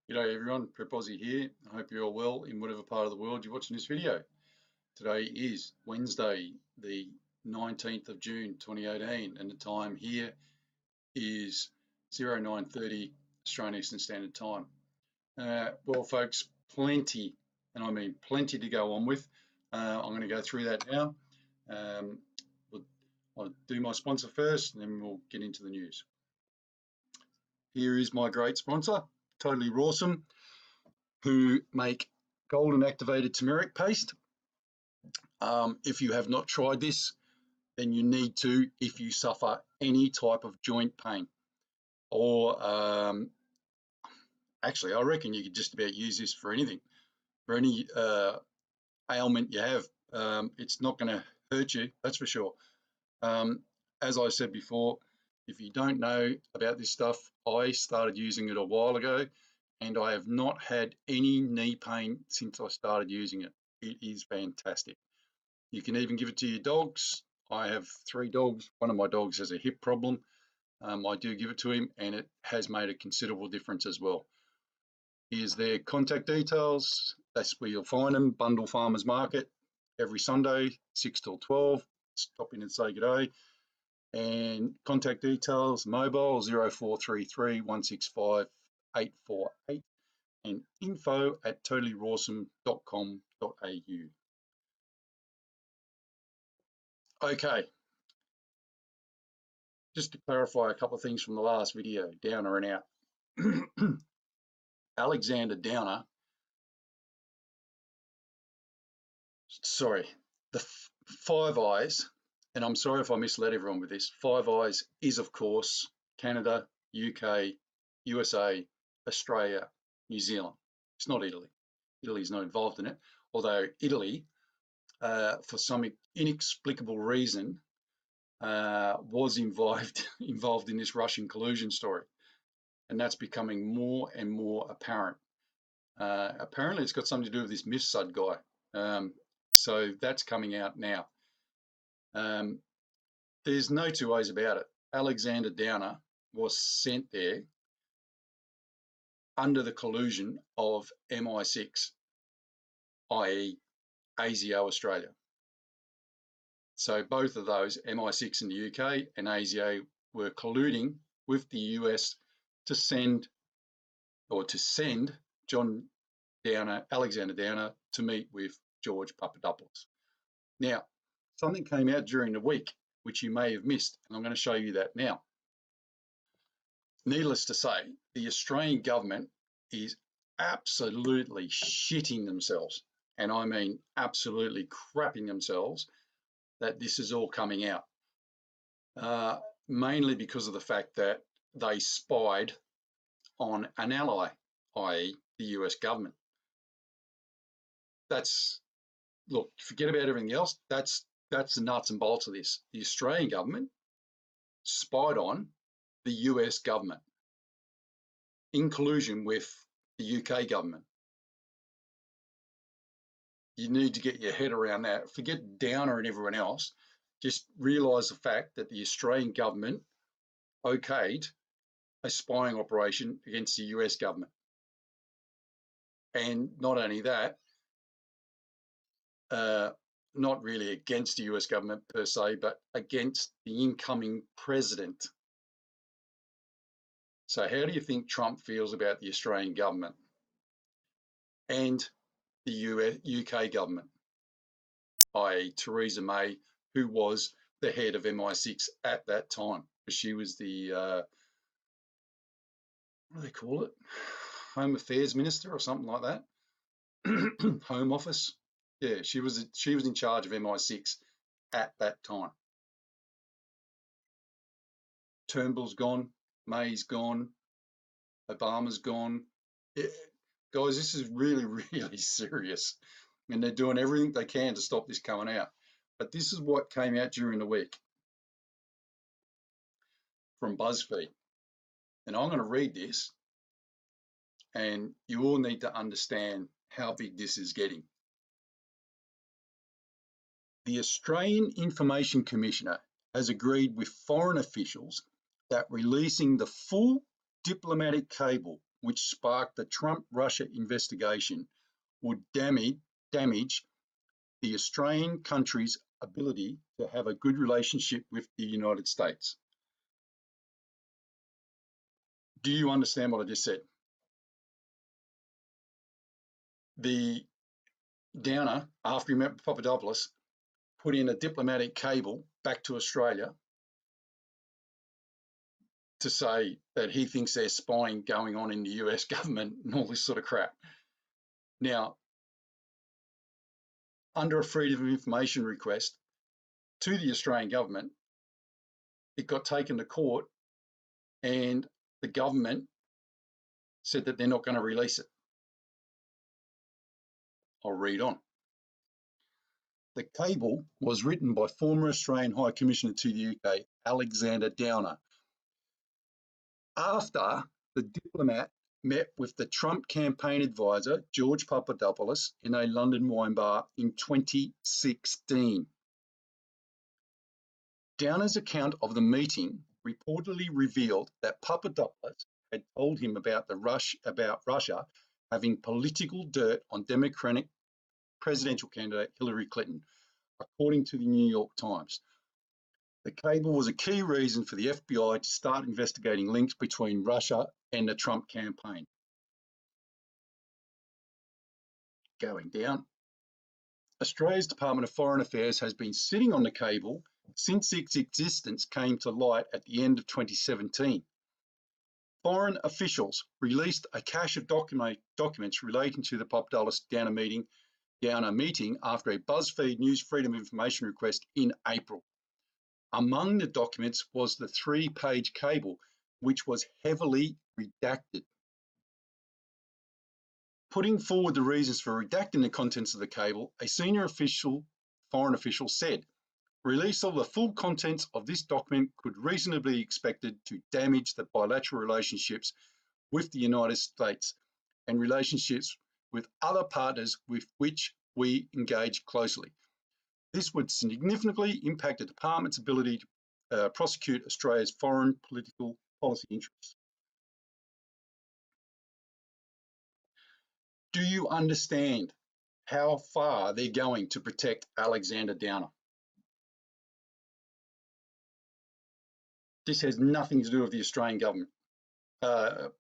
G'day everyone, Prep Aussie here. I hope you're all well in whatever part of the world you're watching this video. Today is Wednesday, the 19th of June 2018, and the time here is 09:30 Australian Eastern Standard Time. Well folks, plenty, and I mean plenty to go on with. I'm going to go through that now. I'll do my sponsor first and then we'll get into the news. Here is my great sponsor, Totally Rawsome, who make golden activated turmeric paste. If you have not tried this, then you need to if you suffer any type of joint pain. Or actually, I reckon you could just about use this for anything, for any ailment you have. It's not going to hurt you, that's for sure. As I said before, if you don't know about this stuff, I started using it a while ago, and I have not had any knee pain since I started using it. It is fantastic. You can even give it to your dogs. I have 3 dogs. One of my dogs has a hip problem. I do give it to him, and it has made a considerable difference as well. Here's their contact details. That's where you'll find them. Bundle Farmers Market every Sunday, 6 till 12. Stop in and say good day. And contact details, mobile 0433 165 848 and info@totallyrawsome.com.au. Okay, just to clarify a couple of things from the last video, Downer and out. Alexander Downer, sorry, the Five Eyes, and I'm sorry if I misled everyone with this, Five Eyes is of course Canada, UK, USA, Australia, New Zealand. It's not Italy. Italy's not involved in it, although Italy, for some inexplicable reason, was involved in this Russian collusion story, and that's becoming more and more apparent. Apparently, it's got something to do with this Mifsud guy, so that's coming out now. There's no two ways about it. Alexander Downer was sent there under the collusion of MI6, i.e. ASIO Australia. So both of those, MI6 in the UK and ASIO, were colluding with the US to send John Downer, Alexander Downer, to meet with George Papadopoulos. Now, something came out during the week which you may have missed, and I'm going to show you that now. Needless to say, the Australian government is absolutely shitting themselves, and I mean absolutely crapping themselves that this is all coming out, mainly because of the fact that they spied on an ally, i.e. the US government. Look, forget about everything else, that's the nuts and bolts of this. The Australian government spied on the US government in collusion with the UK government. You need to get your head around that. Forget Downer and everyone else. Just realise the fact that the Australian government okayed a spying operation against the US government. And not only that, not really against the US government per se, but against the incoming president. So how do you think Trump feels about the Australian government and the UK government, i.e. Theresa May, who was the head of MI6 at that time? She was the, what do they call it? Home Affairs Minister or something like that. Home Office. Yeah, she was in charge of MI6 at that time. Turnbull's gone, May's gone, Obama's gone. Guys, this is really, really serious, and they're doing everything they can to stop this coming out. But this is what came out during the week from BuzzFeed, and I'm going to read this, and you all need to understand how big this is getting. The Australian Information Commissioner has agreed with foreign officials that releasing the full diplomatic cable which sparked the Trump-Russia investigation would damage the Australian country's ability to have a good relationship with the United States. Do you understand what I just said? The Downer, after he met with Papadopoulos, put in a diplomatic cable back to Australia to say that he thinks there's spying going on in the US government and all this sort of crap. Now, under a Freedom of Information request to the Australian government, it got taken to court and the government said that they're not going to release it. I'll read on. The cable was written by former Australian High Commissioner to the UK, Alexander Downer, after the diplomat met with the Trump campaign advisor, George Papadopoulos, in a London wine bar in 2016. Downer's account of the meeting reportedly revealed that Papadopoulos had told him about Russia having political dirt on Democratic presidential candidate Hillary Clinton, according to the New York Times. The cable was a key reason for the FBI to start investigating links between Russia and the Trump campaign. Going down. Australia's Department of Foreign Affairs has been sitting on the cable since its existence came to light at the end of 2017. Foreign officials released a cache of documents relating to the Papadopoulos-Downer meeting after a BuzzFeed News Freedom of Information request in April. Among the documents was the 3-page cable, which was heavily redacted. Putting forward the reasons for redacting the contents of the cable, a senior foreign official said, "Release of the full contents of this document could reasonably be expected to damage the bilateral relationships with the United States and relationships with other partners with which we engage closely. This would significantly impact the department's ability to prosecute Australia's foreign political policy interests." Do you understand how far they're going to protect Alexander Downer? This has nothing to do with the Australian government.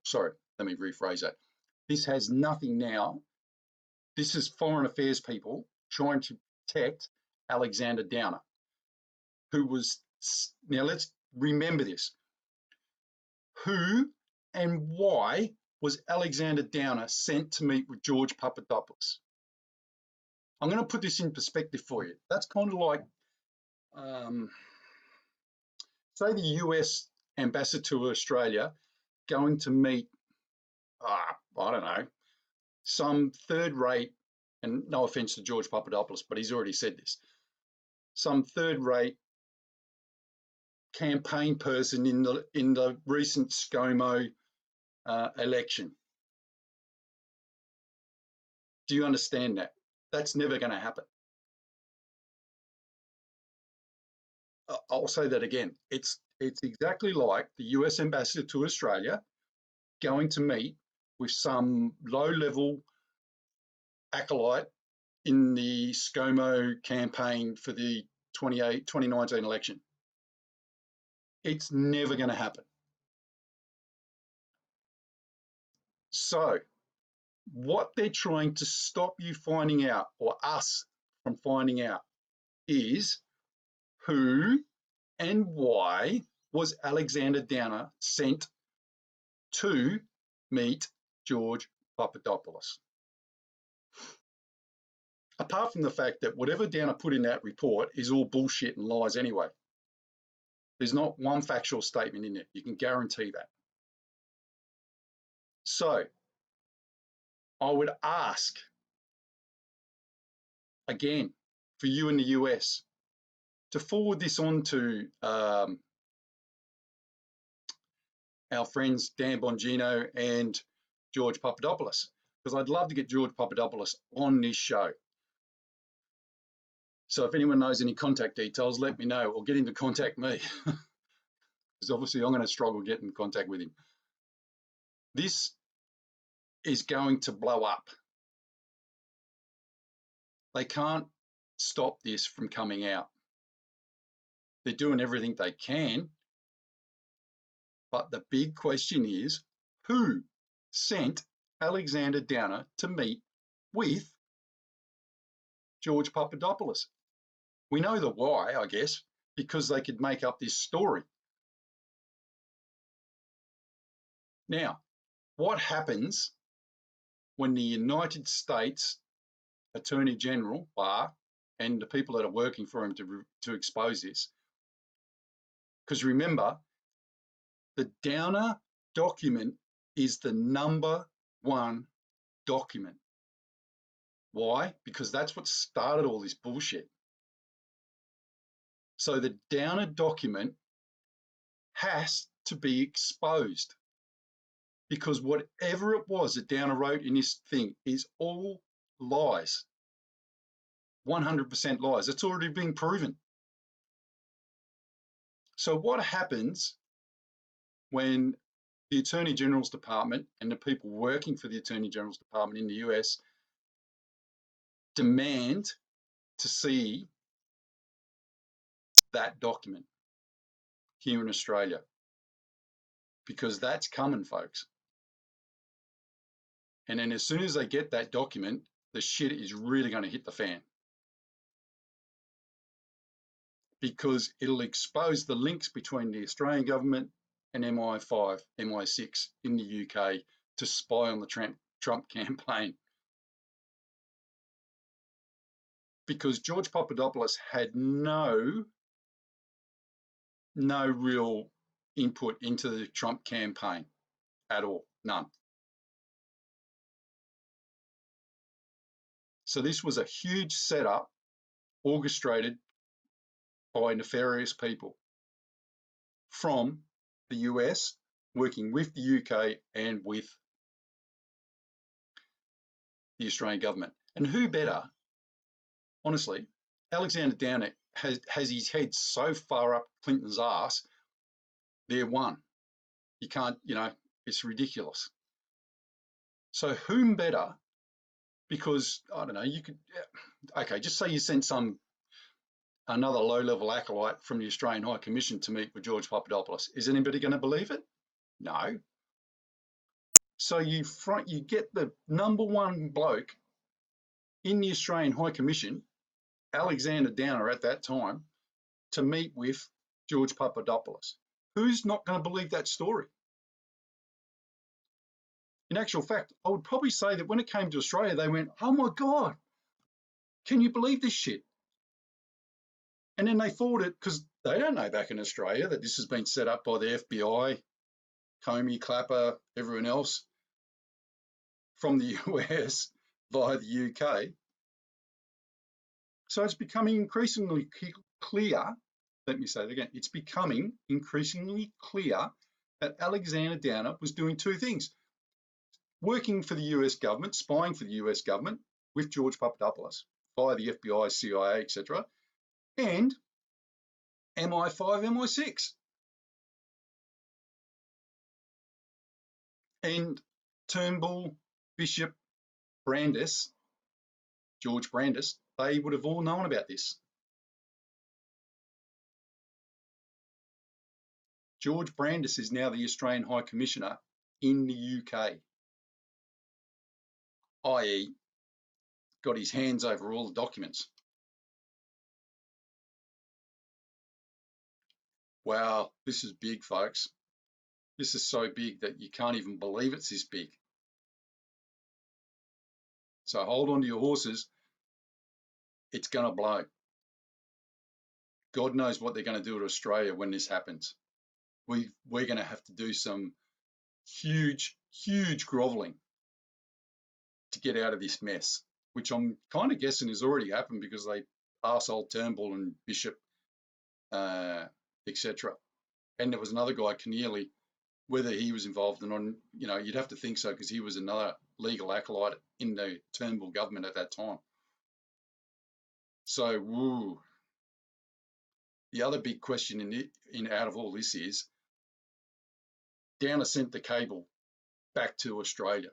Sorry, let me rephrase that. This has nothing now. This is foreign affairs people trying to protect Alexander Downer, who was, now let's remember this. Who and why was Alexander Downer sent to meet with George Papadopoulos? I'm going to put this in perspective for you. That's kind of like, say the US ambassador to Australia going to meet, I don't know, some third-rate, and no offence to George Papadopoulos, but he's already said this, some third-rate campaign person in the recent ScoMo election. Do you understand that? That's never going to happen. I'll say that again. It's exactly like the US ambassador to Australia going to meet with some low-level acolyte in the ScoMo campaign for the 2019 election. It's never going to happen. So what they're trying to stop you finding out, or us from finding out, is who and why was Alexander Downer sent to meet George Papadopoulos. Apart from the fact that whatever Downer put in that report is all bullshit and lies anyway. There's not one factual statement in there. You can guarantee that. So I would ask, again, for you in the US, to forward this on to our friends Dan Bongino and George Papadopoulos, because I'd love to get George Papadopoulos on this show. So if anyone knows any contact details, let me know, or get him to contact me, because obviously I'm going to struggle getting in contact with him. This is going to blow up. They can't stop this from coming out. They're doing everything they can. But the big question is, who sent Alexander Downer to meet with George Papadopoulos? We know the why, I guess, because they could make up this story. Now, what happens when the United States Attorney General, Barr, and the people that are working for him to expose this? Because remember, the Downer document is the #1 document. Why? Because that's what started all this bullshit. So the Downer document has to be exposed, because whatever it was that Downer wrote in this thing is all lies. 100% lies. It's already been proven. So what happens when the Attorney General's Department and the people working for the Attorney General's Department in the US demand to see that document here in Australia? Because that's coming, folks. And then as soon as they get that document, the shit is really going to hit the fan. Because it'll expose the links between the Australian government and MI5, MI6 in the UK to spy on the Trump campaign. Because George Papadopoulos had no real input into the Trump campaign at all, none. So this was a huge setup orchestrated by nefarious people from the US, working with the UK and with the Australian government. And who better, honestly, Alexander Downer has his head so far up Clinton's ass, they're one. You can't, it's ridiculous. So whom better? Because, I don't know, you could, okay, just say you sent another low-level acolyte from the Australian High Commission to meet with George Papadopoulos. Is anybody going to believe it? No. So you get the #1 bloke in the Australian High Commission, Alexander Downer at that time, to meet with George Papadopoulos. Who's not going to believe that story? In actual fact, I would probably say that when it came to Australia, they went, oh my God, can you believe this shit? And then they thought it, because they don't know back in Australia that this has been set up by the FBI, Comey, Clapper, everyone else from the US via the UK. So it's becoming increasingly clear, let me say it again, it's becoming increasingly clear that Alexander Downer was doing two things: working for the US government, spying for the US government with George Papadopoulos via the FBI, CIA, etc., and MI5, MI6. And Turnbull, Bishop, Brandis, George Brandis, they would have all known about this. George Brandis is now the Australian High Commissioner in the UK, i.e. got his hands over all the documents. Wow, this is big, folks. This is so big that you can't even believe it's this big. So hold on to your horses. It's going to blow. God knows what they're going to do to Australia when this happens. We're going to have to do some huge grovelling to get out of this mess, which I'm kind of guessing has already happened because they arsehole Turnbull and Bishop, etc. And there was another guy, Keneally, whether he was involved or not, you'd have to think so, because he was another legal acolyte in the Turnbull government at that time. So, woo. The other big question out of all this is, Downer sent the cable back to Australia.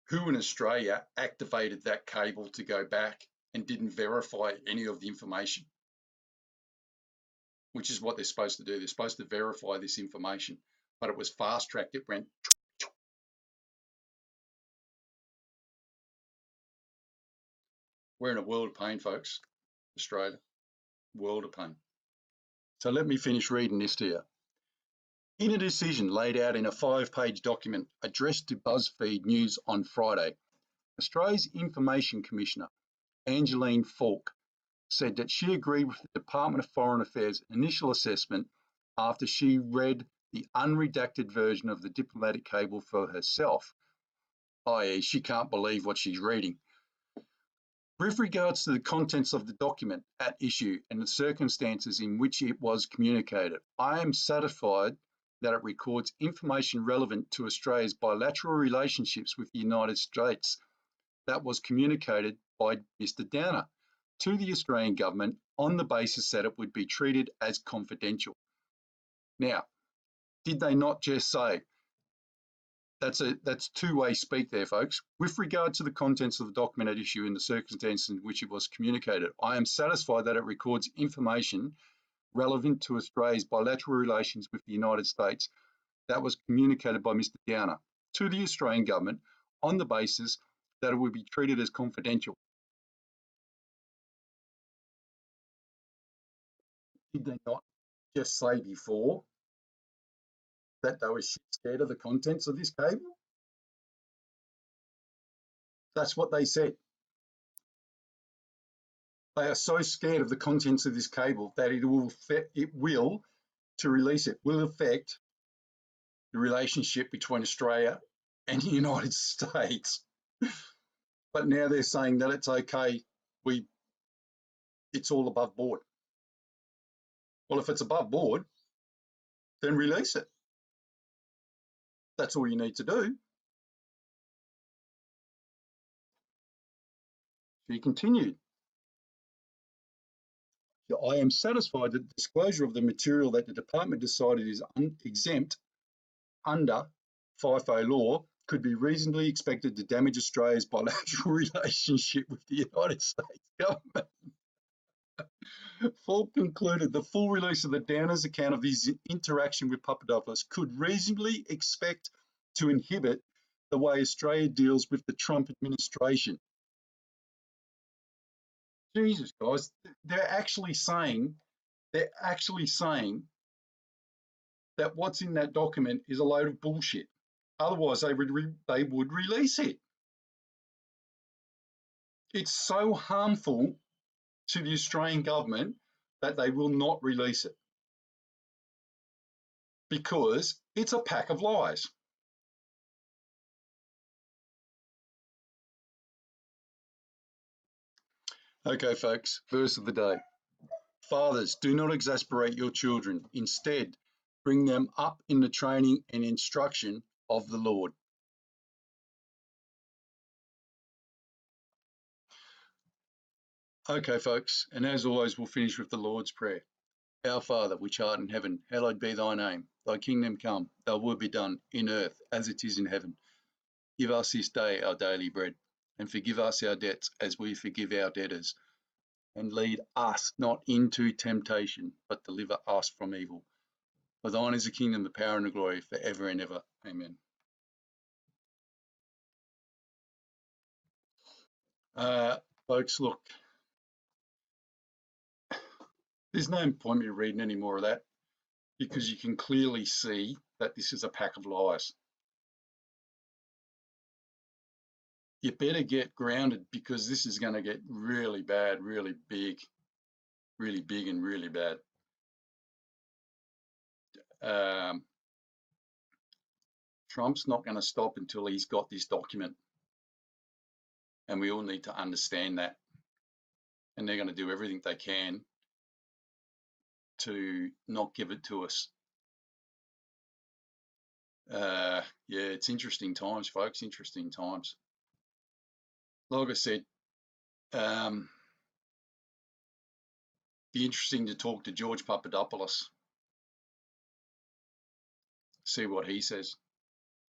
who in Australia activated that cable to go back and didn't verify any of the information, which is what they're supposed to do. They're supposed to verify this information, but it was fast-tracked. It went. We're in a world of pain, folks. Australia, world of pain. So let me finish reading this to you. In a decision laid out in a 5-page document addressed to BuzzFeed News on Friday, Australia's Information Commissioner, Angeline Falk, said that she agreed with the Department of Foreign Affairs' initial assessment after she read the unredacted version of the diplomatic cable for herself, i.e. she can't believe what she's reading. With regards to the contents of the document at issue and the circumstances in which it was communicated, I am satisfied that it records information relevant to Australia's bilateral relationships with the United States that was communicated by Mr. Downer to the Australian government on the basis that it would be treated as confidential. Now, did they not just say, that's two-way speak there, folks. With regard to the contents of the document at issue and the circumstances in which it was communicated, I am satisfied that it records information relevant to Australia's bilateral relations with the United States that was communicated by Mr. Downer to the Australian government on the basis that it would be treated as confidential. Did they not just say before that they were scared of the contents of this cable? That's what they said. They are so scared of the contents of this cable that it will, to release it, will affect the relationship between Australia and the United States. But now they're saying that it's okay, it's all above board. Well, if it's above board, then release it. That's all you need to do. She continued. I am satisfied that the disclosure of the material that the department decided is exempt under FIFO law could be reasonably expected to damage Australia's bilateral relationship with the United States government. Falk concluded the full release of the Downer's account of his interaction with Papadopoulos could reasonably expect to inhibit the way Australia deals with the Trump administration. Jesus, guys, they're actually saying that what's in that document is a load of bullshit. Otherwise, they would release it. It's so harmful to the Australian government that they will not release it because it's a pack of lies. Okay, folks, verse of the day. Fathers, do not exasperate your children. Instead, bring them up in the training and instruction of the Lord. Okay, folks, and as always, we'll finish with the Lord's Prayer. Our Father, which art in heaven, hallowed be thy name. Thy kingdom come, thy will be done, in earth as it is in heaven. Give us this day our daily bread, and forgive us our debts as we forgive our debtors. And lead us not into temptation, but deliver us from evil. For thine is the kingdom, the power, and the glory, forever and ever. Amen. Folks, look, there's no point me reading any more of that because you can clearly see that this is a pack of lies. You better get grounded because this is going to get really bad, really big and really bad. Trump's not going to stop until he's got this document. And we all need to understand that. And they're going to do everything they can to not give it to us. Yeah, it's interesting times, folks, interesting times. Like I said, be interesting to talk to George Papadopoulos, see what he says.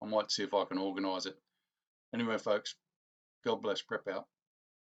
I might see if I can organise it. Anyway, folks, God bless. Prep out.